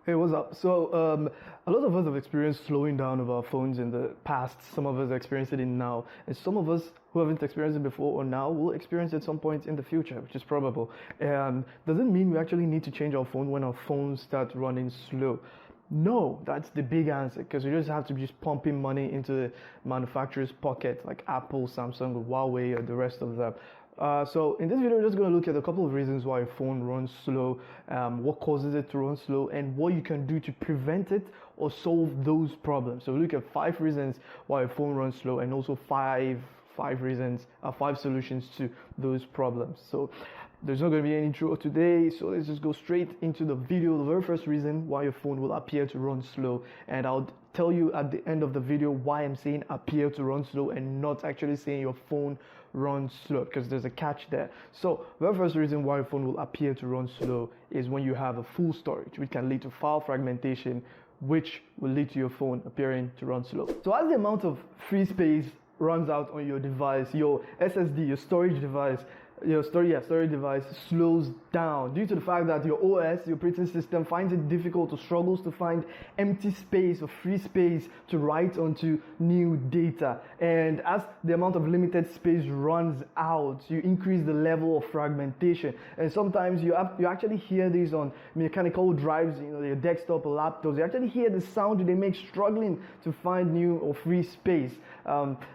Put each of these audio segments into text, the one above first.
Hey, what's up? A lot of us have experienced slowing down of our phones in the past. Some of us experience it in now, and some of us who haven't experienced it before or now will experience it at some point in the future, which is probable. And doesn't mean we actually need to change our phone when our phones start running slow. No, that's the big answer because you just have to be just pumping money into the manufacturer's pocket, like Apple, Samsung, Huawei, or the rest of them. So in this video, we're just going to look at a couple of reasons why a phone runs slow, what causes it to run slow, and what you can do to prevent it or solve those problems. So we look at 5 reasons why a phone runs slow, and also five solutions to those problems. So there's not going to be any intro today, so let's just go straight into the video. The very first reason why your phone will appear to run slow, and I'll tell you at the end of the video why I'm saying appear to run slow and not actually saying your phone runs slow, because there's a catch there. So the very first reason why your phone will appear to run slow is when you have a full storage, which can lead to file fragmentation, which will lead to your phone appearing to run slow. So as the amount of free space runs out on your device, your SSD, your storage device, storage device slows down due to the fact that your OS, your operating system, finds it difficult or struggles to find empty space or free space to write onto new data. And as the amount of limited space runs out, you increase the level of fragmentation. And sometimes you actually hear these on mechanical drives, your desktop or laptops. You actually hear the sound they make struggling to find new or free space.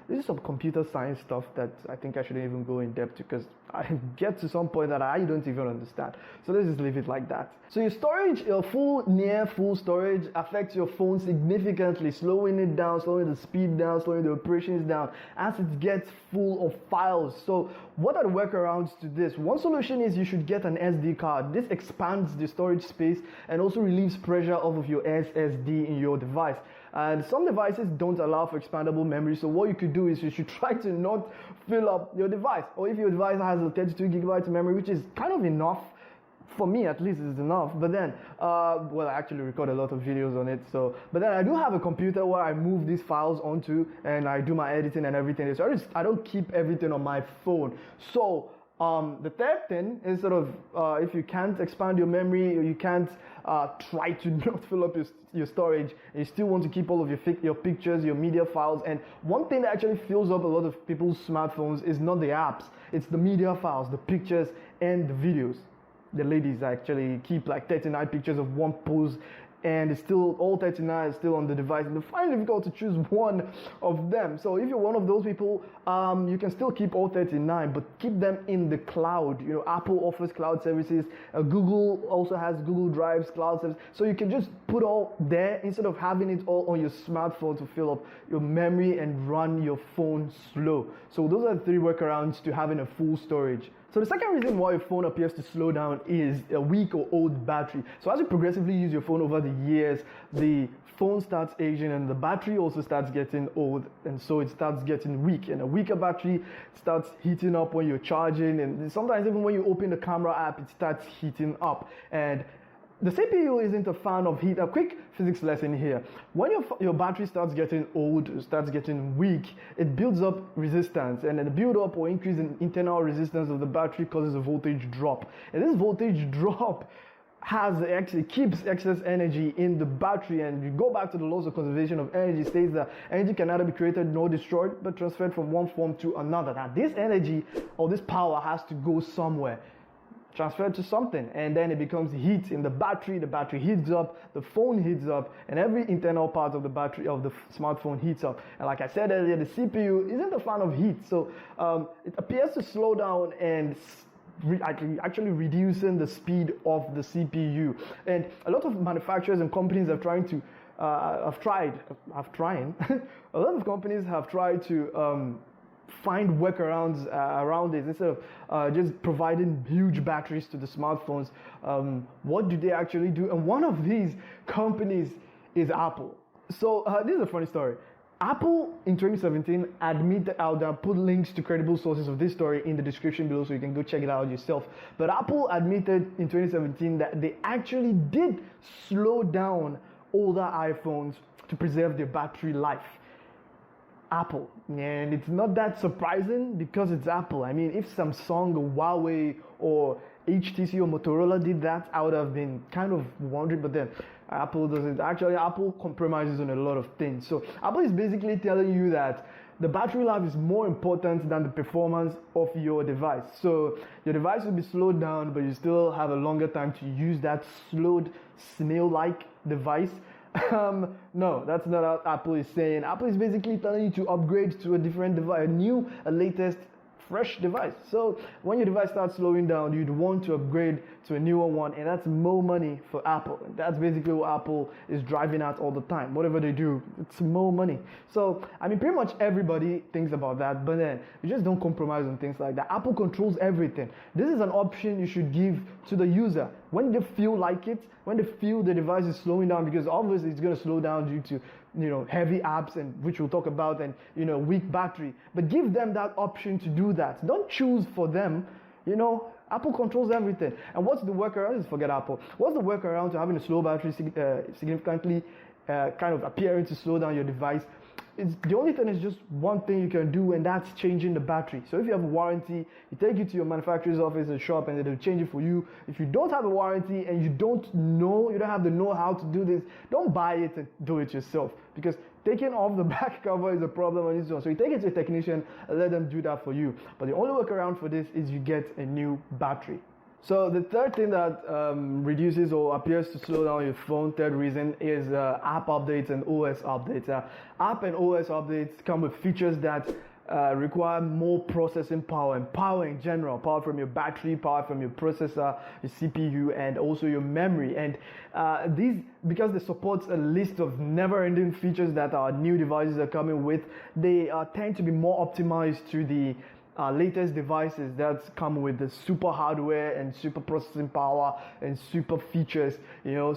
This is some computer science stuff that I think I shouldn't even go in depth to, because I get to some point that I don't even understand. So let's just leave it like that. So your storage, your near full storage affects your phone significantly, slowing it down, slowing the speed down, slowing the operations down as it gets full of files. So what are the workarounds to this? One solution is you should get an SD card. This expands the storage space and also relieves pressure off of your SSD in your device. And some devices don't allow for expandable memory, so what you could do is you should try to not fill up your device. Or if your device has a 32 gigabytes of memory, which is kind of enough, for me at least it's enough, but then, I actually record a lot of videos on it, but then I do have a computer where I move these files onto, and I do my editing and everything. So I don't keep everything on my phone. So the third thing is if you can't expand your memory, or you can't try to not fill up your storage, and you still want to keep all of your pictures, your media files. And one thing that actually fills up a lot of people's smartphones is not the apps, it's the media files, the pictures and the videos. The ladies actually keep like 39 pictures of one pose, and it's still all 39 is still on the device, and they find it difficult to choose one of them. So if you're one of those people, you can still keep all 39, but keep them in the cloud. Apple offers cloud services. Google also has Google Drive's cloud service, so you can just put all there instead of having it all on your smartphone to fill up your memory and run your phone slow. So those are the 3 workarounds to having a full storage. So the second reason why your phone appears to slow down is a weak or old battery. So as you progressively use your phone over the years, the phone starts aging and the battery also starts getting old, and so it starts getting weak. And a weaker battery starts heating up when you're charging, and sometimes even when you open the camera app, it starts heating up. And the CPU isn't a fan of heat. A quick physics lesson here. When your battery starts getting old, starts getting weak, it builds up resistance, and then the build up or increase in internal resistance of the battery causes a voltage drop. And this voltage drop keeps excess energy in the battery, and you go back to the laws of conservation of energy, states that energy can neither be created nor destroyed, but transferred from one form to another. Now this energy or this power has to go somewhere, transferred to something, and then it becomes heat in the battery heats up, the phone heats up, and every internal part of the battery of the smartphone heats up. And like I said earlier, the CPU isn't a fan of heat, so it appears to slow down and actually reducing the speed of the CPU. And a lot of manufacturers and companies have tried a lot of companies have tried to find workarounds around this instead of just providing huge batteries to the smartphones. What do they actually do? And one of these companies is Apple. So this is a funny story. Apple in 2017 admitted, I'll put links to credible sources of this story in the description below so you can go check it out yourself. But Apple admitted in 2017 that they actually did slow down older iPhones to preserve their battery life. Apple, and it's not that surprising because it's Apple. I mean, if Samsung or Huawei or HTC or Motorola did that, I would have been kind of wondering, but then Apple doesn't. Actually, Apple compromises on a lot of things. So Apple is basically telling you that the battery life is more important than the performance of your device. So your device will be slowed down, but you still have a longer time to use that slowed snail-like device. No, that's not what Apple is saying. Apple is basically telling you to upgrade to a different device, a latest fresh device. So when your device starts slowing down, you'd want to upgrade to a newer one, and that's more money for Apple. And that's basically what Apple is driving at all the time. Whatever they do, it's more money. So I mean, pretty much everybody thinks about that, but then you just don't compromise on things like that. Apple controls everything. This is an option you should give to the user when they feel like it, when they feel the device is slowing down, because obviously it's going to slow down due to heavy apps, and which we'll talk about, and weak battery. But give them that option to do that. Don't choose for them. Apple controls everything. And what's the workaround? Just forget Apple. What's the workaround to having a slow battery significantly kind of appearing to slow down your device? The only thing is just one thing you can do, and that's changing the battery. So if you have a warranty, you take it to your manufacturer's office or shop, and they'll change it for you. If you don't have a warranty and you don't have the know-how to do this, don't buy it and do it yourself, because taking off the back cover is a problem on its own. So you take it to a technician and let them do that for you. But the only workaround for this is you get a new battery. So the third thing that reduces or appears to slow down your phone, third reason, is app updates and OS updates. App and OS updates come with features that require more processing power, and power in general, power from your battery, power from your processor, your CPU, and also your memory. And these, because they support a list of never-ending features that our new devices are coming with, they tend to be more optimized to the latest devices that come with the super hardware and super processing power and super features,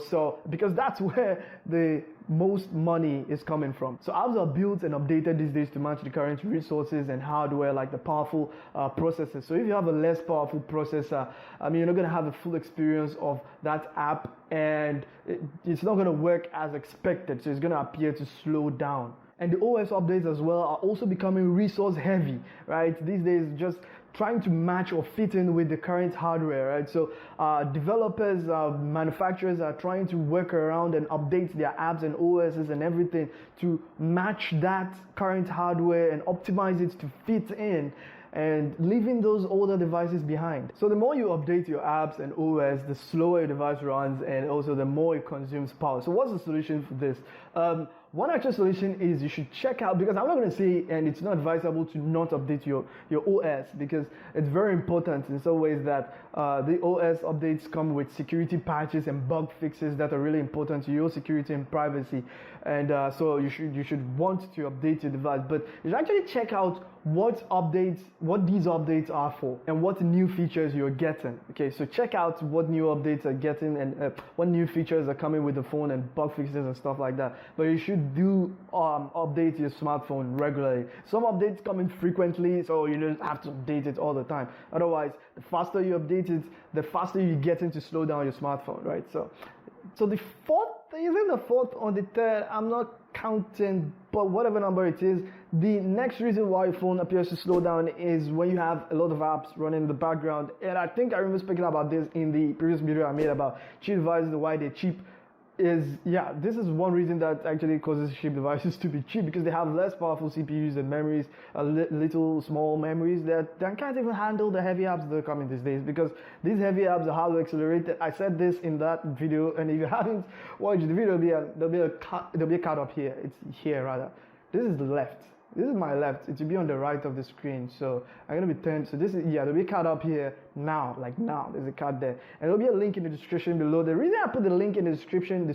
so because that's where the most money is coming from. So apps are built and updated these days to match the current resources and hardware, like the powerful processors. So if you have a less powerful processor, you're not going to have the full experience of that app, and it's not going to work as expected. So it's going to appear to slow down. And the OS updates as well are also becoming resource heavy, right? These days, just trying to match or fit in with the current hardware, right? So developers, manufacturers are trying to work around and update their apps and OSs and everything to match that current hardware and optimize it to fit in, and leaving those older devices behind. So the more you update your apps and OS, the slower your device runs, and also the more it consumes power. So what's the solution for this? One actual solution is you should check out, because I'm not going to say, and it's not advisable to not update your OS, because it's very important in some ways that the OS updates come with security patches and bug fixes that are really important to your security and privacy. And so you should want to update your device, but you should actually check out what these updates are for, and what new features you're getting. Okay, so check out what new updates are getting, and what new features are coming with the phone, and bug fixes and stuff like that. But you should do update your smartphone regularly. Some updates come in frequently, so you don't have to update it all the time. Otherwise, the faster you update it, the faster you get into slow down your smartphone, right? So the fourth, isn't the fourth or the third, I'm not counting, but whatever number it is, the next reason why your phone appears to slow down is when you have a lot of apps running in the background. And I think I remember speaking about this in the previous video I made about cheap devices, why they're cheap. This is one reason that actually causes cheap devices to be cheap, because they have less powerful CPUs and memories, little small memories that can't even handle the heavy apps that are coming these days, because these heavy apps are highly accelerated. I said this in that video, and if you haven't watched the video, there'll be a card up here. It's here rather. This is the left. This is my left. It will be on the right of the screen. So I'm going to be turned. So this is, there'll be a card up here now, like now. There's a card there. And there'll be a link in the description below. The reason I put the link in the description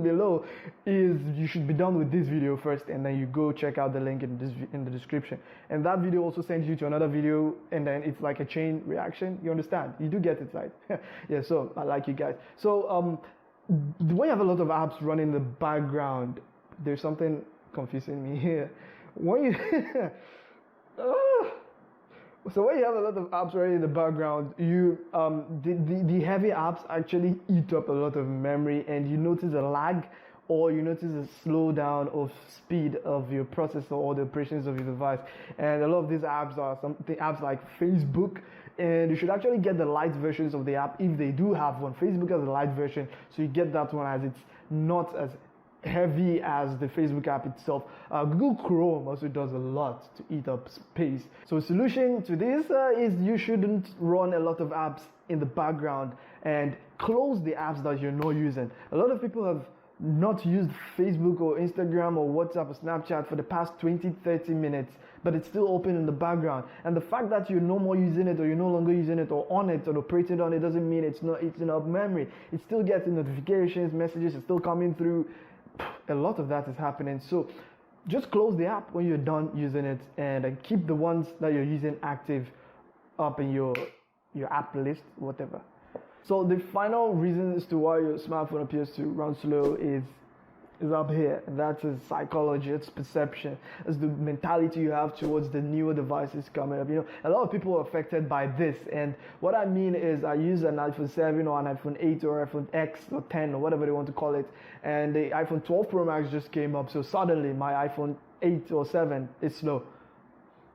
below is you should be done with this video first, and then you go check out the link in the description. And that video also sends you to another video, and then it's like a chain reaction. You understand? You do get it, right? Yeah, so I like you guys. So when you have a lot of apps running in the background, there's something confusing me here. When you so when you have a lot of apps running in the background, the heavy apps actually eat up a lot of memory, and you notice a lag, or you notice a slowdown of speed of your processor or the operations of your device. And a lot of these apps are apps like Facebook, and you should actually get the light versions of the app if they do have one. Facebook has a light version, so you get that one, as it's not as heavy as the Facebook app itself. Google Chrome also does a lot to eat up space. So solution to this is you shouldn't run a lot of apps in the background and close the apps that you're not using. A lot of people have not used Facebook or Instagram or WhatsApp or Snapchat for the past 20-30 minutes, but it's still open in the background. And the fact that you're no more using it, or you're no longer using it, or on it, or operating on it, doesn't mean it's not eating up memory. It still gets notifications, messages, it's still coming through. A lot of that is happening. So just close the app when you're done using it, and keep the ones that you're using active up in your app list, whatever. So the final reason as to why your smartphone appears to run slow is up here, and that is psychology. It's perception. It's the mentality you have towards the newer devices coming up. A lot of people are affected by this, and what I mean is, I use an iPhone 7 or an iPhone 8 or iPhone X or 10 or whatever they want to call it, and the iPhone 12 Pro Max just came up, so suddenly my iPhone 8 or 7 is slow.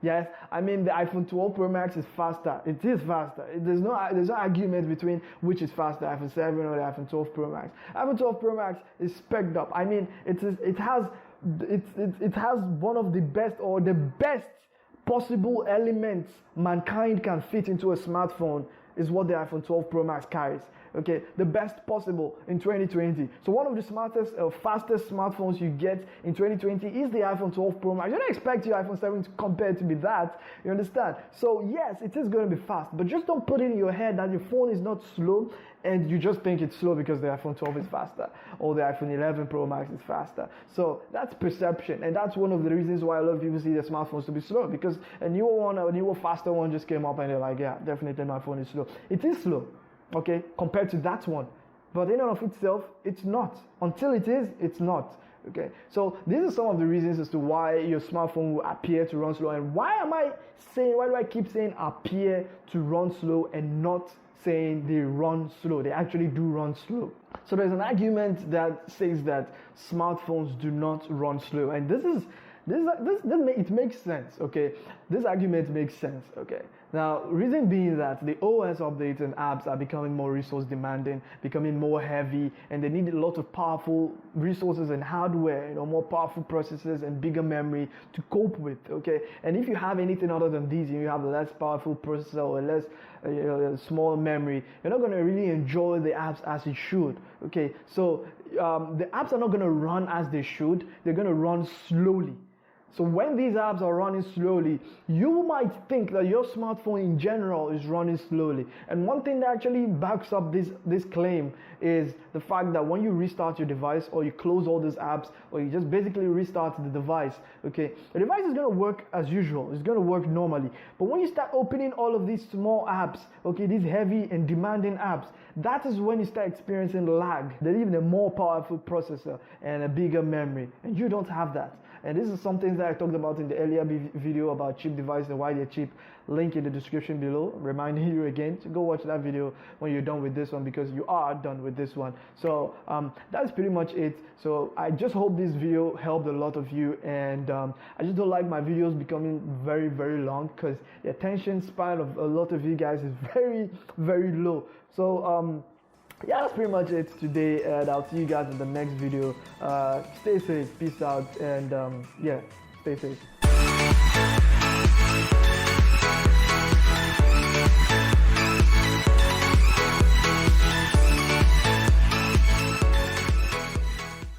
Yes, I mean the iPhone 12 Pro Max is faster. It is faster. There's no argument between which is faster, iPhone 7 or the iPhone 12 Pro Max. iPhone 12 Pro Max is spec'd up. I mean, it has one of the best, or the best possible elements mankind can fit into a smartphone is what the iPhone 12 Pro Max carries. Okay, the best possible in 2020. So one of the smartest, fastest smartphones you get in 2020 is the iPhone 12 Pro Max. You don't expect your iPhone 7 to compare to be that. You understand? So yes, it is going to be fast, but just don't put it in your head that your phone is not slow, and you just think it's slow because the iPhone 12 is faster or the iPhone 11 Pro Max is faster. So that's perception, and that's one of the reasons why a lot of people see their smartphones to be slow, because a newer faster one just came up and they're like, yeah, definitely my phone is slow. It is slow, okay, compared to that one, but in and of itself, it's not. Until it is, it's not. Okay, so these are some of the reasons as to why your smartphone will appear to run slow. And why do I keep saying appear to run slow and not saying they run slow? They actually do run slow. So there's an argument that says that smartphones do not run slow, and it makes sense. Okay, this argument makes sense. Okay, now reason being that the OS updates and apps are becoming more resource demanding, becoming more heavy, and they need a lot of powerful resources and hardware, more powerful processors and bigger memory to cope with. Okay, and if you have anything other than these, you have a less powerful processor or less small memory, you're not going to really enjoy the apps as it should. Okay, so the apps are not going to run as they should. They're going to run slowly. So when these apps are running slowly, you might think that your smartphone in general is running slowly. And one thing that actually backs up this claim is the fact that when you restart your device, or you close all these apps, or you just basically restart the device, okay, the device is going to work as usual. It's going to work normally. But when you start opening all of these small apps, okay, these heavy and demanding apps, that is when you start experiencing lag. They need a more powerful processor and a bigger memory, and you don't have that. And this is something that I talked about in the earlier video about cheap devices and why they're cheap. Link in the description below, reminding you again to go watch that video when you're done with this one, because you are done with this one. So that's pretty much it. So I just hope this video helped a lot of you, and I just don't like my videos becoming very, very long, because the attention span of a lot of you guys is very, very low. So yeah, that's pretty much it today, and I'll see you guys in the next video. Stay safe, peace out, and yeah, stay safe.